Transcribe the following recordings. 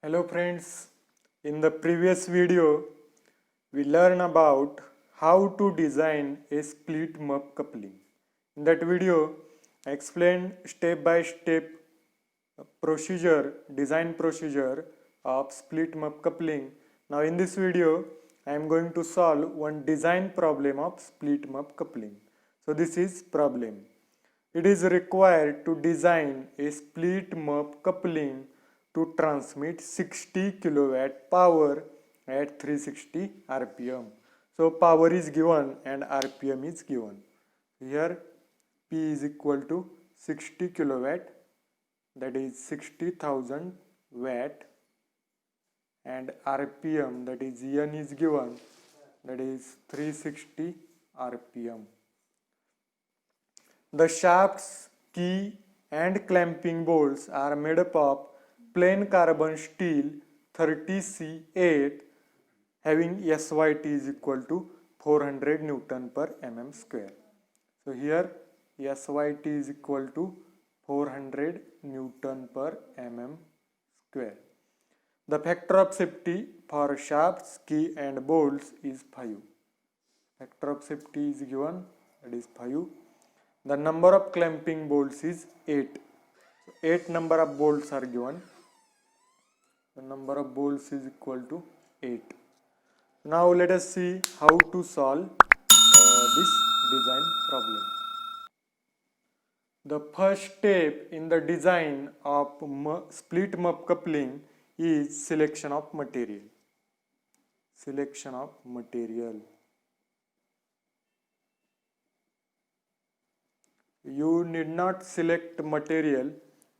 Hello friends, in the previous video we learned about how to design a split mub coupling. In that video I explained step by step design procedure of split mub coupling. Now in this video I am going to solve one design problem of split mub coupling. So this is problem. It is required to design a split mub coupling to transmit 60 kilowatt power at 360 rpm. So power is given and rpm is given. Here P is equal to 60 kilowatt, that is 60,000 watt, and rpm, that is N is given, that is 360 rpm. The shafts, key and clamping bolts are made up of plain carbon steel 30C8 having SYT is equal to 400 Newton per mm square. So here SYT is equal to 400 Newton per mm square. The factor of safety for shafts, key and bolts is 5. Factor of safety is given, that is 5. The number of clamping bolts is 8. So 8 number of bolts are given. The number of bolts is equal to 8. Now let us see how to solve this design problem. The first step in the design of split mub coupling is selection of material. Selection of material. You need not select material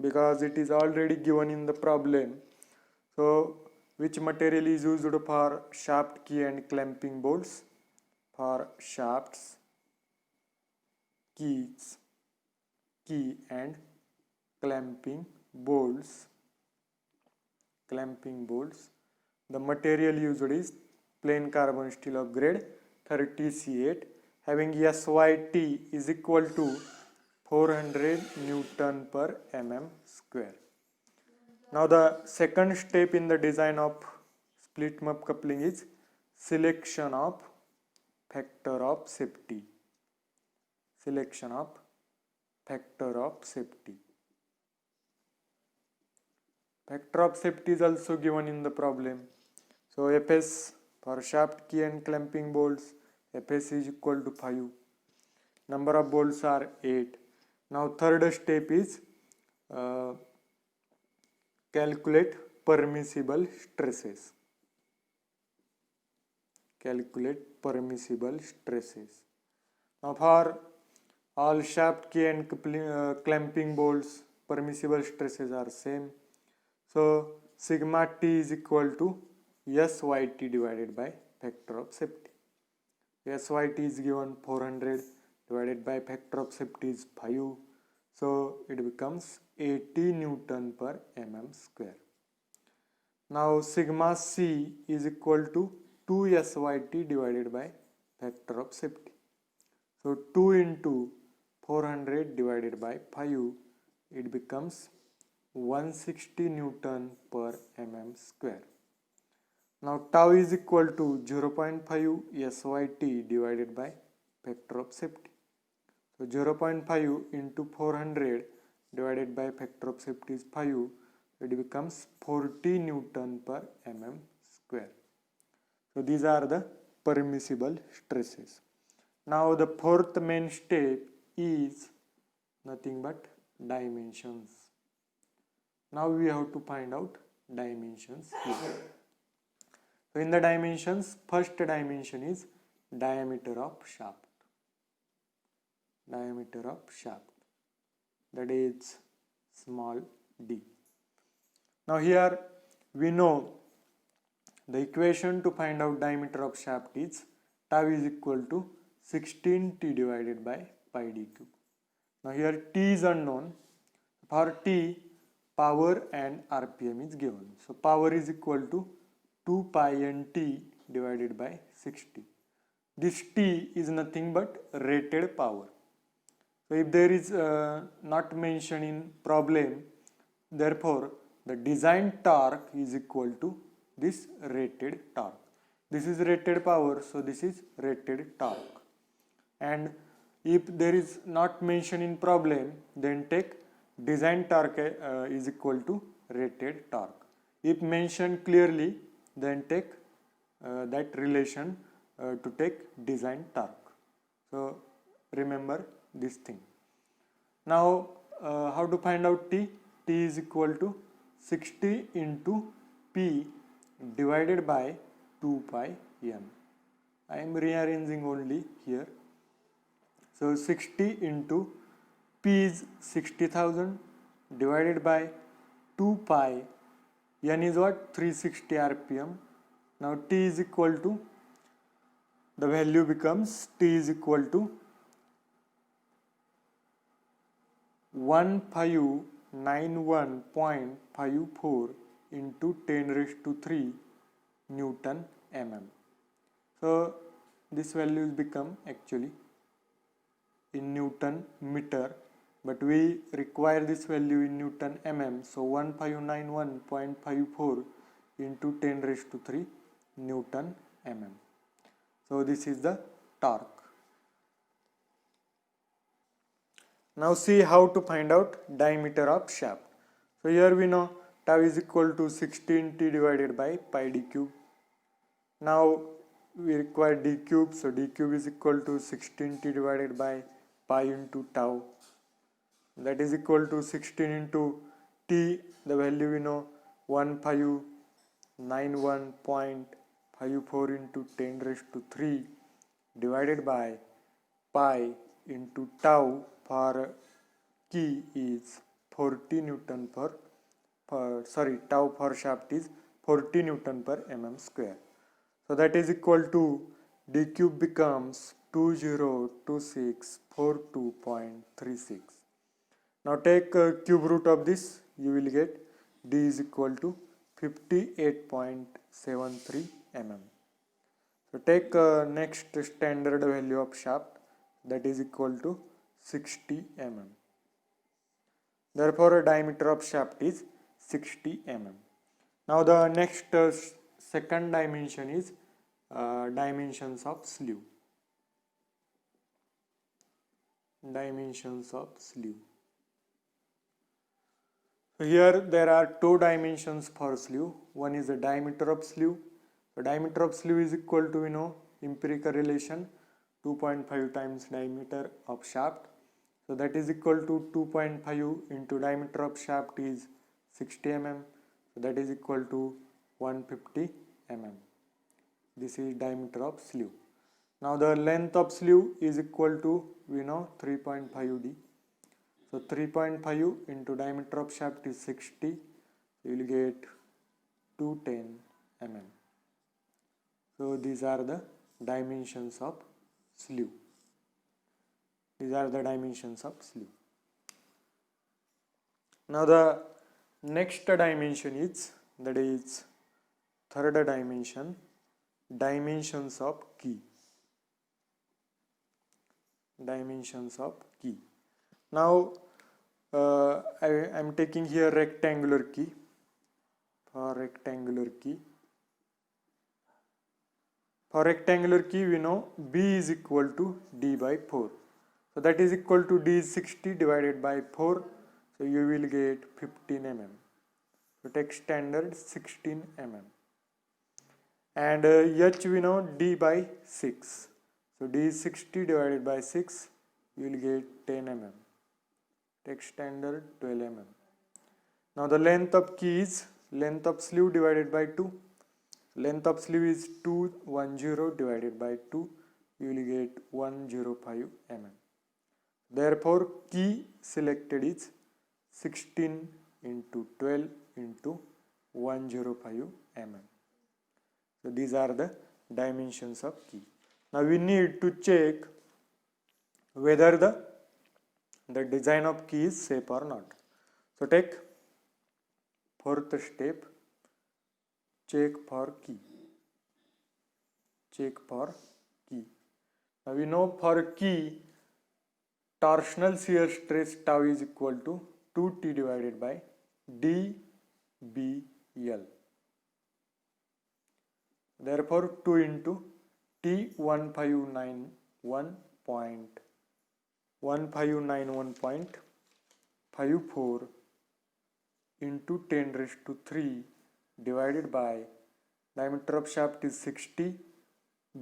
because it is already given in the problem. So which material is used for shaft, key and clamping bolts? For shafts, keys, key and clamping bolts. The material used is plain carbon steel of grade 30C8 having SYT is equal to 400 Newton per mm square. Now the second step in the design of split mub coupling is selection of factor of safety. Selection of factor of safety. Factor of safety is also given in the problem. So Fs for shaft, key and clamping bolts, Fs is equal to 5. Number of bolts are 8. Now third step is calculate permissible stresses. Calculate permissible stresses. Now for all shaft, key and clamping bolts, permissible stresses are same. So sigma T is equal to SYT divided by factor of safety. SYT is given 400 divided by factor of safety is 5. So it becomes 80 Newton per mm square. Now sigma C is equal to 2 SYT divided by factor of safety. So 2 into 400 divided by 5, it becomes 160 Newton per mm square. Now tau is equal to 0.5 SYT divided by factor of safety. So 0.5 into 400 divided by factor of safety is 5, it becomes 40 Newton per mm square. So these are the permissible stresses. Now the fourth main step is nothing but dimensions. Now we have to find out dimensions here. So in the dimensions, first dimension is diameter of shaft. Diameter of shaft, that is small d. Now here we know the equation to find out diameter of shaft is tau is equal to 16T divided by pi d cube. Now here T is unknown. For T, power and RPM is given. So power is equal to 2 pi n T divided by 60. This T is nothing but rated power. So if there is not mentioned in problem, therefore the design torque is equal to this rated torque. This is rated power, so this is rated torque. And if there is not mentioned in problem, then take design torque is equal to rated torque. If mentioned clearly, then take that relation to take design torque. So remember this thing. Now how to find out T? T is equal to 60 into P divided by 2 pi n. I am rearranging only here. So 60 into P is 60,000 divided by 2 pi, n is what? 360 rpm. Now T is equal to, the value becomes T is equal to 1591.54 into 10 raised to 3 Newton mm. So this values become actually in Newton meter, but we require this value in Newton mm, so 1591.54 into 10 raised to 3 Newton mm. So this is the torque. Now see how to find out diameter of shaft. So here we know tau is equal to 16t divided by pi d cube. Now we require d cube, so d cube is equal to 16t divided by pi into tau. That is equal to 16 into t, the value we know 1591.54 into 10 raised to 3 divided by pi into tau for key is 40 Newton tau for shaft is 40 Newton per mm square. So that is equal to d cube becomes 202642.36. Now take cube root of this, you will get d is equal to 58.73 mm. So take next standard value of shaft, that is equal to 60 mm. Therefore diameter of shaft is 60 mm. Now the next second dimension is dimensions of sleeve. Dimensions of sleeve. So here there are two dimensions for sleeve. One is the diameter of sleeve. The diameter of sleeve is equal to, empirical relation 2.5 times diameter of shaft. So that is equal to 2.5 into diameter of shaft is 60 mm. So that is equal to 150 mm. This is diameter of sleeve. Now the length of sleeve is equal to, 3.5 d. So 3.5 into diameter of shaft is 60. So you will get 210 mm. So these are the dimensions of sleeve. These are the dimensions of sleeve. Now the next dimension is, that is third dimension, dimensions of key. Dimensions of key. Now I am taking here rectangular key. For rectangular key, we know B is equal to D by 4. So that is equal to D is 60 divided by 4. So you will get 15 mm. So take standard 16 mm. And H we know D by 6. So D is 60 divided by 6. You will get 10 mm. Take standard 12 mm. Now the length of key is length of sleeve divided by 2. Length of sleeve is 210 divided by 2. You will get 105 mm. Therefore key selected is 16 into 12 into 105 mm. So these are the dimensions of key. Now we need to check whether the design of key is safe or not. So take fourth step, check for key. Check for key. Now we know for key, torsional shear stress tau is equal to 2t divided by d BL. Therefore 2 into T1591.54 into 10 raised to 3 divided by diameter of shaft is 60,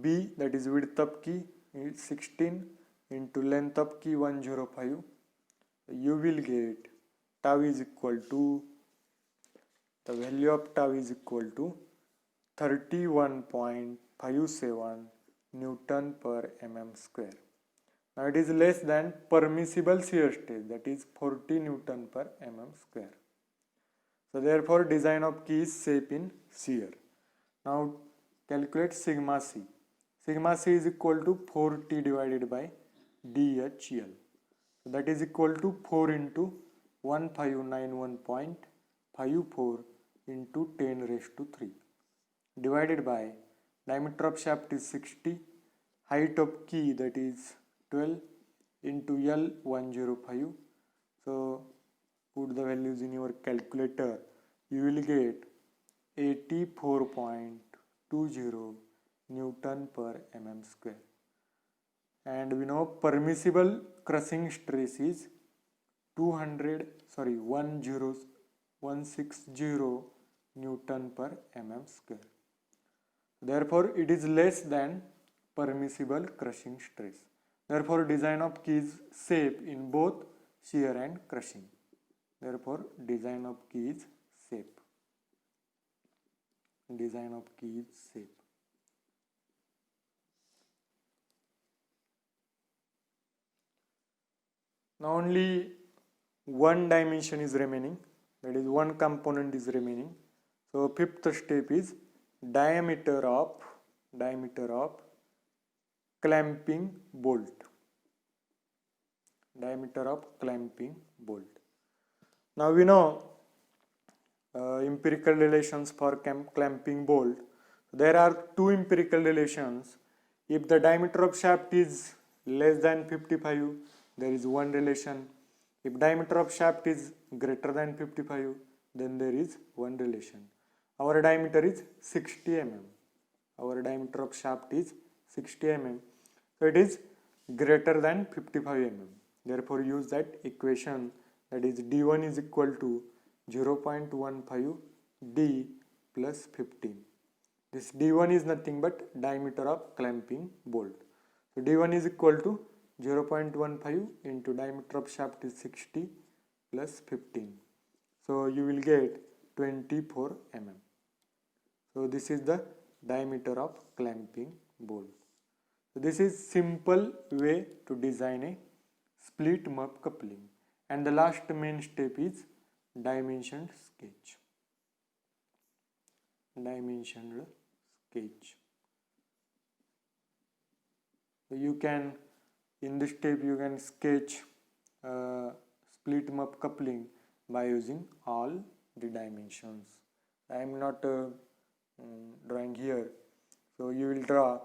B that is width of key is 16 into length of key 105. You will get tau is equal to, the value of tau is equal to 31.57 Newton per mm square. Now it is less than permissible shear stress, that is 40 Newton per mm square. So therefore design of key is safe in shear. Now calculate sigma c. Sigma c is equal to 4T divided by DHL. So that is equal to 4 into 1591.54 into 10 raised to 3 divided by diameter of shaft is 60, height of key that is 12 into L105. So put the values in your calculator, you will get 84.20 Newton per mm square. And we know permissible crushing stress is 160 Newton per mm square. Therefore it is less than permissible crushing stress. Therefore design of key is safe in both shear and crushing. Therefore design of key is safe. Design of key is safe. Now only one dimension is remaining, that is one component is remaining. So fifth step is diameter of clamping bolt. Diameter of clamping bolt. Now we know empirical relations for clamping bolt. There are two empirical relations. If the diameter of shaft is less than 55, there is one relation. If diameter of shaft is greater than 55, then there is one relation. Our diameter is 60 mm. Our diameter of shaft is 60 mm. So it is greater than 55 mm. Therefore use that equation, that is D1 is equal to 0.15 D plus 15. This D1 is nothing but diameter of clamping bolt. So D1 is equal to 0.15 into diameter of shaft is 60 plus 15. So you will get 24 mm. So this is the diameter of clamping bolt. So this is simple way to design a split muff coupling. And the last main step is dimensioned sketch. Dimensioned sketch. So you can, in this step you can sketch split muff coupling by using all the dimensions. I am not drawing here, so you will draw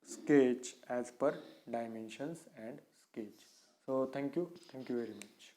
sketch as per dimensions and sketch. So thank you very much.